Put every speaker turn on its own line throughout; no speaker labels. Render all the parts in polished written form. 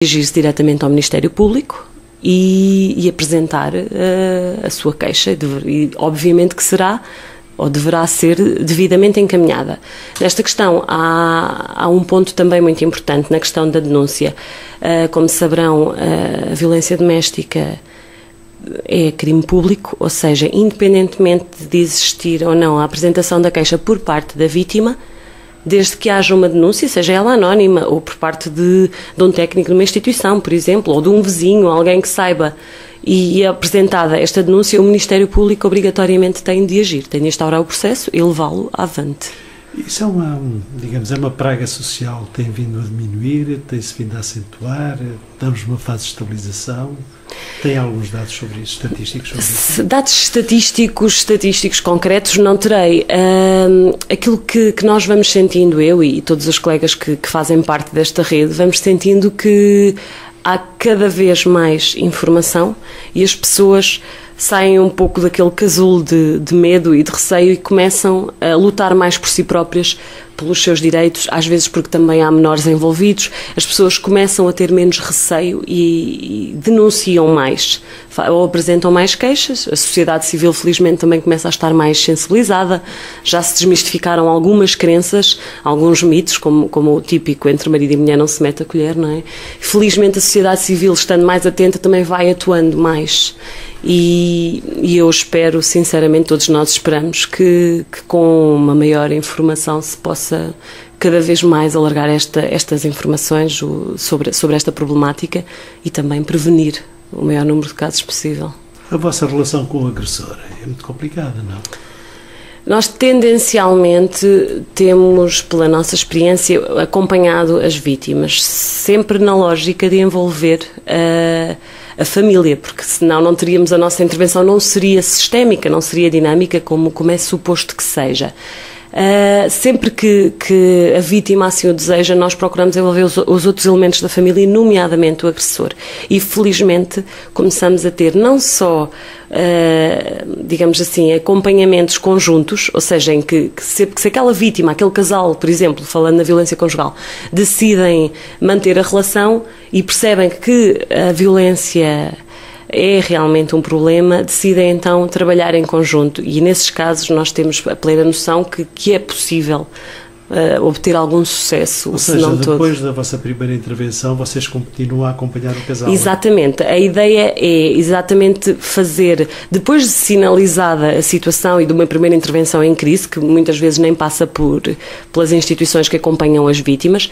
dirigir-se diretamente ao Ministério Público e apresentar a sua queixa, e obviamente que será ou deverá ser devidamente encaminhada. Nesta questão há um ponto também muito importante na questão da denúncia. Como saberão, a violência doméstica é crime público, ou seja, independentemente de existir ou não a apresentação da queixa por parte da vítima, desde que haja uma denúncia, seja ela anónima ou por parte de um técnico de uma instituição, por exemplo, ou de um vizinho, alguém que saiba, e é apresentada esta denúncia, o Ministério Público obrigatoriamente tem de agir, tem de instaurar o processo e levá-lo avante.
Isso é uma praga social que tem vindo a diminuir, tem-se vindo a acentuar, estamos numa fase de estabilização. Tem alguns dados sobre isso, estatísticos sobre isso?
Dados estatísticos concretos não terei. Aquilo que nós vamos sentindo, eu e todos os colegas que fazem parte desta rede, vamos sentindo que há cada vez mais informação e as pessoas saem um pouco daquele casulo de medo e de receio e começam a lutar mais por si próprias, pelos seus direitos, às vezes porque também há menores envolvidos. As pessoas começam a ter menos receio e denunciam mais, ou apresentam mais queixas. A sociedade civil, felizmente, também começa a estar mais sensibilizada. Já se desmistificaram algumas crenças, alguns mitos, como o típico entre marido e mulher não se mete a colher, não é? Felizmente a sociedade civil, estando mais atenta, também vai atuando mais. E eu espero, sinceramente, todos nós esperamos que com uma maior informação se possa cada vez mais alargar estas informações sobre esta problemática e também prevenir o maior número de casos possível.
A vossa relação com o agressor é muito complicada, não?
Nós tendencialmente temos, pela nossa experiência, acompanhado as vítimas, sempre na lógica de envolver a família, porque senão não teríamos, a nossa intervenção não seria sistémica, não seria dinâmica como é suposto que seja. Sempre que a vítima assim o deseja, nós procuramos envolver os outros elementos da família, nomeadamente o agressor. E felizmente começamos a ter não só, digamos assim, acompanhamentos conjuntos, ou seja, em que se aquela vítima, aquele casal, por exemplo, falando na violência conjugal, decidem manter a relação e percebem que a violência é realmente um problema, decidem então trabalhar em conjunto e nesses casos nós temos a plena noção que é possível obter algum sucesso.
Ou seja, depois da vossa primeira intervenção vocês continuam a acompanhar o casal?
Exatamente, a ideia é exatamente fazer, depois de sinalizada a situação e de uma primeira intervenção em crise, que muitas vezes nem passa pelas instituições que acompanham as vítimas,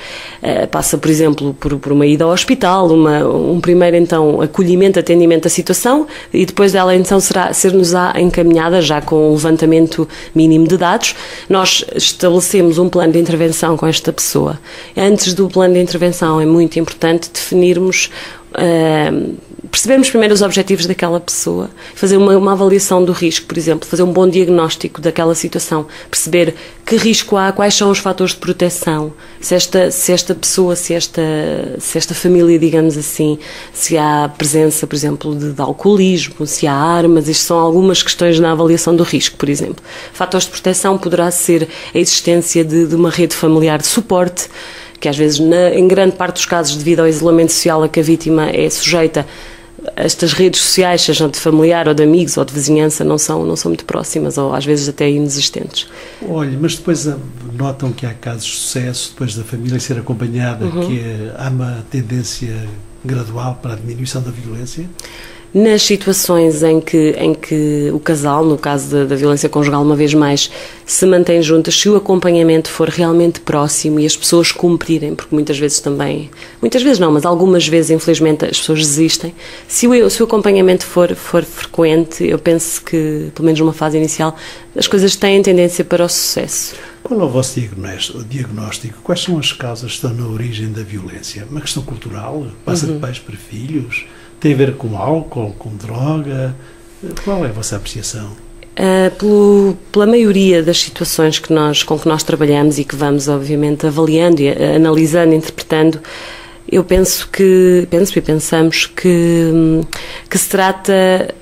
passa, por exemplo, por uma ida ao hospital, um primeiro então acolhimento, atendimento da situação e depois dela então ser-nos-á encaminhada já com um levantamento mínimo de dados. Nós estabelecemos um plano de intervenção com esta pessoa. Antes do plano de intervenção é muito importante definirmos, percebermos primeiro os objetivos daquela pessoa, fazer uma avaliação do risco, por exemplo, fazer um bom diagnóstico daquela situação, perceber que risco há, quais são os fatores de proteção, se esta pessoa, se esta família, digamos assim, se há presença, por exemplo, de alcoolismo, se há armas, isto são algumas questões na avaliação do risco, por exemplo. Fatores de proteção poderá ser a existência de uma rede familiar de suporte, que às vezes, em grande parte dos casos, devido ao isolamento social a que a vítima é sujeita, estas redes sociais, sejam de familiar ou de amigos ou de vizinhança, não são muito próximas ou às vezes até inexistentes.
Olha, mas depois notam que há casos de sucesso, depois da família ser acompanhada, que há uma tendência gradual para a diminuição da violência?
Nas situações em que o casal, no caso da violência conjugal, uma vez mais, se mantém juntas, se o acompanhamento for realmente próximo e as pessoas cumprirem, porque muitas vezes também, muitas vezes não, mas algumas vezes, infelizmente, as pessoas desistem, se o acompanhamento for frequente, eu penso que, pelo menos numa fase inicial, as coisas têm tendência para o sucesso.
Qual é o vosso diagnóstico? Quais são as causas que estão na origem da violência? Uma questão cultural? Passa de pais para filhos? Tem a ver com álcool, com droga? Qual é a vossa apreciação?
Pela maioria das situações com que nós trabalhamos e que vamos, obviamente, avaliando, e analisando, interpretando, eu penso e pensamos que se trata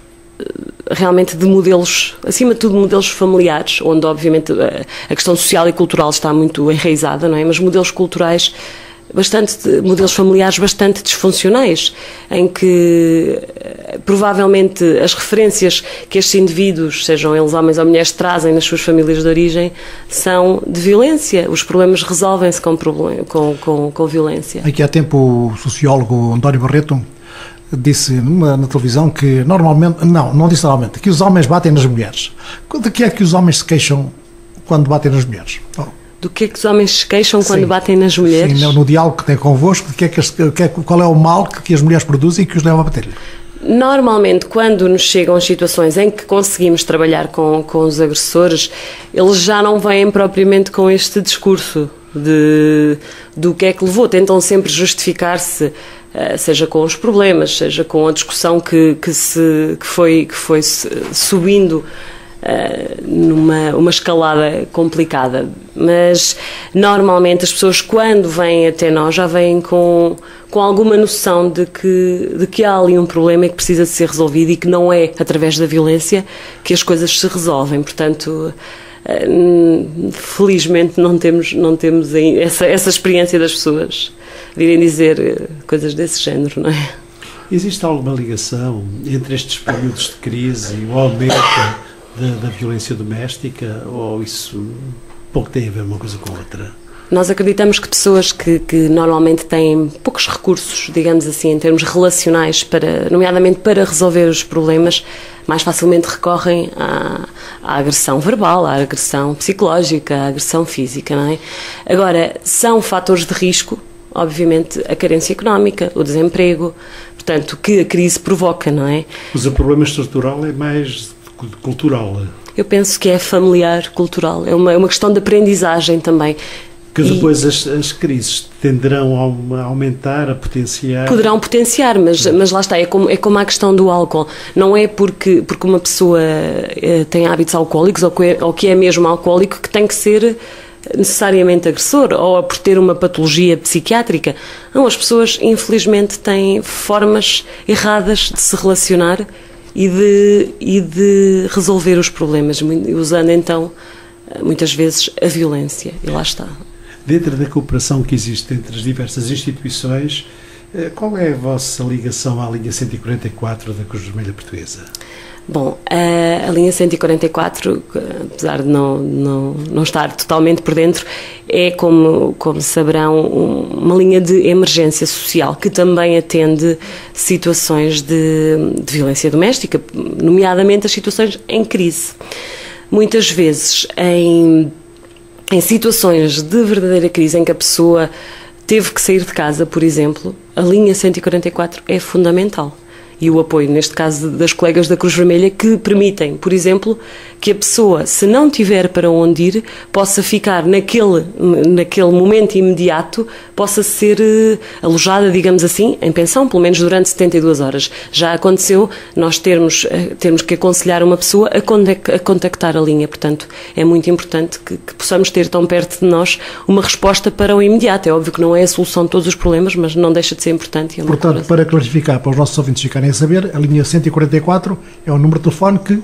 realmente de modelos, acima de tudo modelos familiares, onde obviamente a questão social e cultural está muito enraizada, não é? Mas modelos culturais modelos familiares bastante disfuncionais, em que provavelmente as referências que estes indivíduos, sejam eles homens ou mulheres, trazem nas suas famílias de origem são de violência. Os problemas resolvem-se com violência.
Aqui há tempo o sociólogo António Barreto disse na televisão que normalmente, não disse normalmente, que os homens batem nas mulheres. De que é que os homens se queixam quando batem nas mulheres?
Do que é que os homens se queixam quando batem nas mulheres?
Sim, no diálogo que tem convosco, qual é o mal que as mulheres produzem e que os leva a bater-lhe?
Normalmente, quando nos chegam situações em que conseguimos trabalhar com os agressores, eles já não vêm propriamente com este discurso do que é que levou. Tentam sempre justificar-se, seja com os problemas, seja com a discussão que foi subindo numa escalada complicada. Mas normalmente as pessoas, quando vêm até nós, já vêm com alguma noção de que há ali um problema e que precisa de ser resolvido, e que não é através da violência que as coisas se resolvem. Portanto, felizmente não temos essa experiência das pessoas virem dizer coisas desse género, não é?
Existe alguma ligação entre estes períodos de crise e o aumento da violência doméstica, ou isso pouco tem a ver uma coisa com a outra?
Nós acreditamos que pessoas que normalmente têm poucos recursos, digamos assim, em termos relacionais, nomeadamente para resolver os problemas, mais facilmente recorrem à agressão verbal, à agressão psicológica, à agressão física, não é? Agora, são fatores de risco, obviamente, a carência económica, o desemprego, portanto, que a crise provoca, não é?
Mas o problema estrutural é mais cultural?
Eu penso que é familiar, cultural, é uma questão de aprendizagem também.
Que depois as crises tenderão a aumentar, a potenciar? Poderão
potenciar, mas lá está, é como a questão do álcool. Não é porque uma pessoa tem hábitos alcoólicos ou que é mesmo alcoólico que tem que ser necessariamente agressor, ou por ter uma patologia psiquiátrica. Não, as pessoas infelizmente têm formas erradas de se relacionar e de resolver os problemas, usando então muitas vezes a violência, e lá está.
Dentro da cooperação que existe entre as diversas instituições, qual é a vossa ligação à linha 144 da Cruz Vermelha Portuguesa?
Bom, a linha 144, apesar de não estar totalmente por dentro, é, como saberão, uma linha de emergência social que também atende situações de violência doméstica, nomeadamente as situações em crise. Muitas vezes, em situações de verdadeira crise, em que a pessoa teve que sair de casa, por exemplo, a linha 144 é fundamental. E o apoio, neste caso, das colegas da Cruz Vermelha, que permitem, por exemplo, que a pessoa, se não tiver para onde ir, possa ficar naquele momento imediato, possa ser alojada, digamos assim, em pensão, pelo menos durante 72 horas. Já aconteceu nós termos que aconselhar uma pessoa a contactar a linha. Portanto, é muito importante que possamos ter tão perto de nós uma resposta para o imediato. É óbvio que não é a solução de todos os problemas, mas não deixa de ser importante.
Portanto, para clarificar, para os nossos ouvintes ficarem a saber, a linha 144 é o número de telefone que...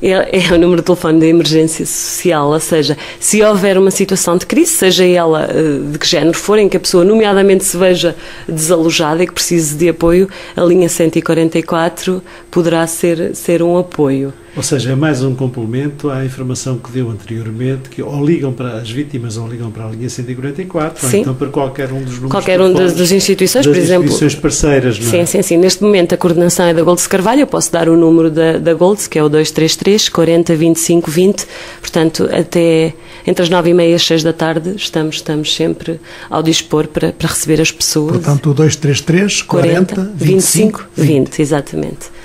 É o número de telefone de emergência social, ou seja, se houver uma situação de crise, seja ela de que género for, em que a pessoa nomeadamente se veja desalojada e que precise de apoio, a linha 144 poderá ser um apoio.
Ou seja, é mais um complemento à informação que deu anteriormente, que ou ligam para as vítimas ou ligam para a linha 144,
sim,
ou então para qualquer um dos números.
Qualquer um das instituições, por exemplo.
Das instituições parceiras, não é?
Sim. Neste momento a coordenação é da Goldes Carvalho, eu posso dar o número da Goldes, que é o 233 40 25 20, portanto, até entre as 9h30 e as 6 da tarde estamos sempre ao dispor para receber as pessoas.
Portanto, o 233 40 25 20,
exatamente.